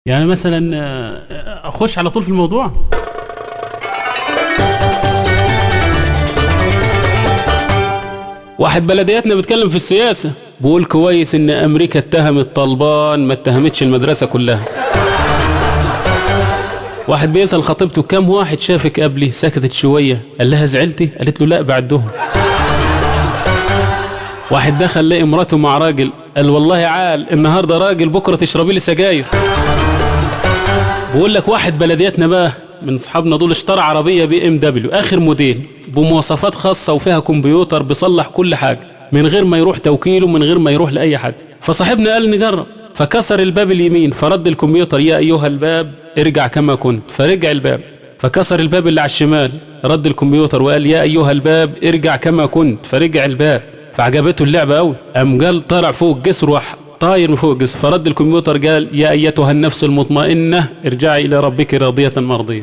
يعني مثلا اخش على طول في الموضوع. واحد بلدياتنا بيتكلم في السياسة بيقول كويس ان امريكا اتهمت طالبان ما اتهمتش المدرسة كلها. واحد بيسأل خطيبته كم واحد شافك قبلي، سكتت شوية قال لها زعلتي، قالت له لا بعدهم. واحد دخل لقى مراته مع راجل قال والله عال النهارده راجل بكره تشربي لي سجاير. بقول لك واحد بلدياتنا بقى من اصحابنا دول اشترى عربيه BMW اخر موديل بمواصفات خاصه وفيها كمبيوتر بيصلح كل حاجه من غير ما يروح توكيله من غير ما يروح لاي حد. فصاحبنا قال نجرب، فكسر الباب اليمين فرد الكمبيوتر يا ايها الباب ارجع كما كنت، فرجع الباب. فكسر الباب اللي على الشمال رد الكمبيوتر وقال يا ايها الباب ارجع كما كنت، فرجع الباب. فعجبته اللعبه قوي، قام قال طلع فوق الجسر راح طاير من فوق الجسر، فرد الكمبيوتر قال يا ايتها النفس المطمئنه ارجعي الى ربك راضيه مرضيه.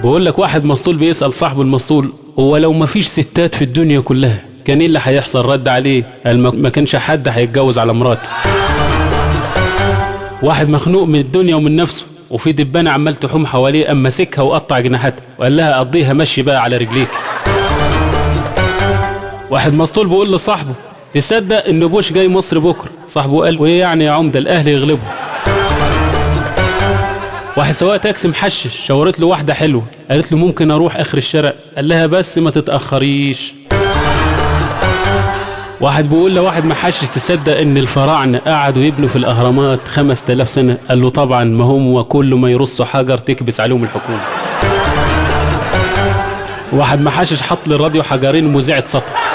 بقول لك واحد مسطول بيسال صاحبه المسطول هو لو ما فيش ستات في الدنيا كلها كان ايه اللي هيحصل؟ رد عليه قال ما كانش حد هيتجوز على مراته. واحد مخنوق من الدنيا ومن نفسه وفي دبانه عمال تحوم حواليه اما مسكها وقطع جناحاتها وقال لها قضيها مشي بقى على رجليك. واحد مسطول بيقول لصاحبه تصدق ان بوش جاي مصر بكره؟ صاحبه قال وايه يعني يا عمده الاهلي يغلبه. واحد سواق تاكسي محشش شاورت له واحده حلوه قالت له ممكن اروح اخر الشارع؟ قال لها بس ما تتاخريش. واحد بيقول لواحد محشش تصدق ان الفراعنه قعدوا يبنوا في الاهرامات 5000 سنه؟ قال له طبعا ما هم وكل ما يرصوا حجر تكبس عليهم الحكومه. واحد محشش حط للراديو حجرين مذيعة سطح.